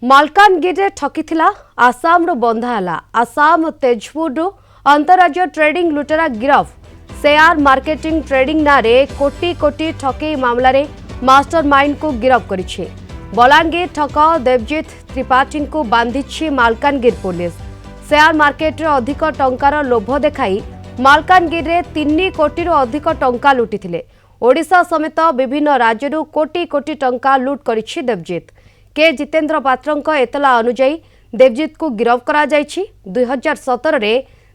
मालकानगिरी ठकीथिला आसाम रो बंधा हला आसाम तेजपुर अंतरराज्य ट्रेडिंग लुटेरा गिरफ शेयर मार्केटिंग ट्रेडिंग नारे कोटी कोटी ठकई मामला रे मास्टरमाइंड को गिरफ करिछि। बलांगीर ठक देवजीत त्रिपाठी को बांधिछि मालकानगिरी पुलिस। शेयर मार्केट रे अधिक टंकार लोभ देखाई मालकानगिरी रे 3 कोटी रो अधिक टंका लुटिथिले। ओडिशा समेत विभिन्न राज्यरू कोटी कोटी टंका लुट करिछि देवजीत। के जितेंद्र पात्र एतला अनुजाई देवजीत को गिरफ करा जायछि। 2017 रे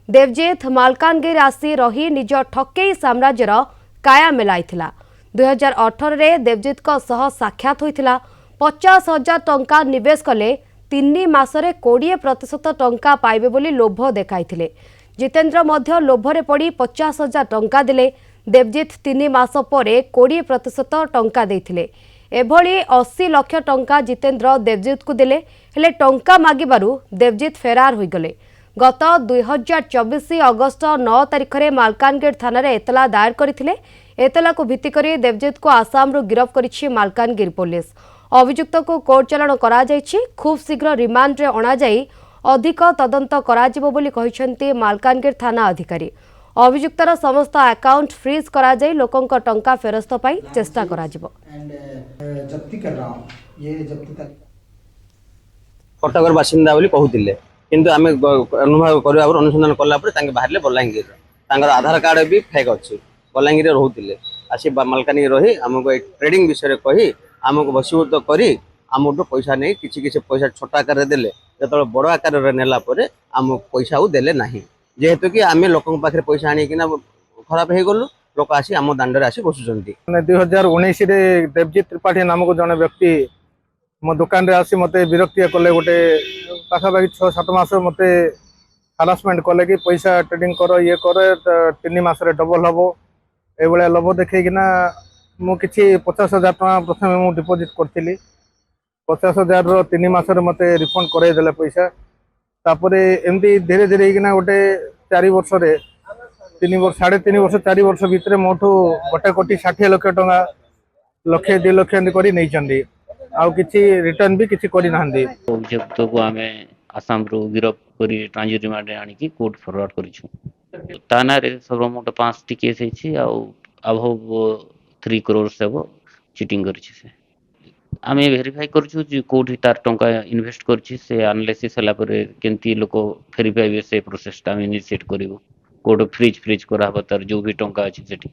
देवजीत मालकानगिरी आसी रही निज ठकेई साम्राज्यर काया मेलाइथिला। 2018 रे देवजीत को सह साक्षात होइथिला। 50,000 टंका निवेश कले 3 मासरे 20% टंका पाइबे बोली लोभ देखाइथिले। जितेंद्र मध्य लोभरे पड़ी 50,000 टंका दिले। देवजीत 3 मास परे 20% टंका देइथिले। एभली 80 लाख टंका जितेंद्र देवजीत को दिले हेले टंका मागिबारु देवजीत फेरार होई गले। गत 2024 अगस्त 9 तारिख रे मालकानगिरी थाना रे एतला दायर करथिले। एतला को भित्ति करी देवजीत को आसाम रो गिरफ करिछि मालकानगिरी पुलिस। अभियुक्त को कोर्ट चालान करा जायछि। खूब शीघ्र रिमांड रे अणा जाई अधिक तदंत करा जिवो बोली कहिसंती मालकानगिरी थाना अधिकारी। अभियुक्तर समस्त अकाउंट फ्रीज करा जाई लोकंक टंका फेरस्त पाई चेष्टा करा जिवो। जब्ती कर रहा हूं ये जब्ती तक कटकर बासिंदा बोली कहूतिले किंतु आमे अनुभव करबा अनुसंधान कला पर तांगे बाहरले बलांगीर तांगर आधार कार्ड भी फेक अछि। बलांगीर रे रहउतिले आसी मालकानगिरी रही हमको एक ट्रेडिंग विषय रे कही हमको बसीभूत करी हमको पैसा नहीं किछि पैसा छोटा आकार देले जतले बड़ आकार रे नेला परे हमको पैसा देले नाही जेहेतु कि आमे लोकन पाखरे पैसा आनी किना खराब हे गलु लोक आसी आम दांडरे आसी बसुचंती। 2019 रे देवजीत त्रिपाठी नामक जने व्यक्ति मो दुकान रे आसी मते विरक्ति कले गोटे पाखापाखि 6-7 मास मते हारासमेंट कले कि पैसा ट्रेडिंग कर ये कर 3 मास रे डबल हबो ए बेले लोभ देखै किना मु किछि 50,000 टका प्रथमे मु डिपॉजिट करथिली। 50,000 रो 3 मास रे मते रिफंड करे देले पैसा। तापरे एमती धीरे धीरे किना गोटे 4 वर्ष रे 3 वर्ष 3.5 वर्ष 4 वर्ष भितर मोठू 1 कोटी 60 लाख टका लक्षे 2 लाख करी नहीं चंदी आउ किछि रिटर्न भी किछि करी नाहंदी। अभियुक्त को आमे आसाम रो गिरफ करी ट्रांजिट रिमांड आनी की कोर्ट फॉरवर्ड करिछु। थाना रे सर्वमोट 5 टी केस अछि आ अबव 3 करोड़ सेव चीटिंग करिछि से आमे वेरीफाई करछु जे कोठी तार टंका इन्वेस्ट करछि से एनालिसिस हला पर केंती लोक फेरी पाइबे से प्रोसेस ता इनिशिएट करिवो। कोड फ्रीज करा तार जो भी टंका अछि सेठी।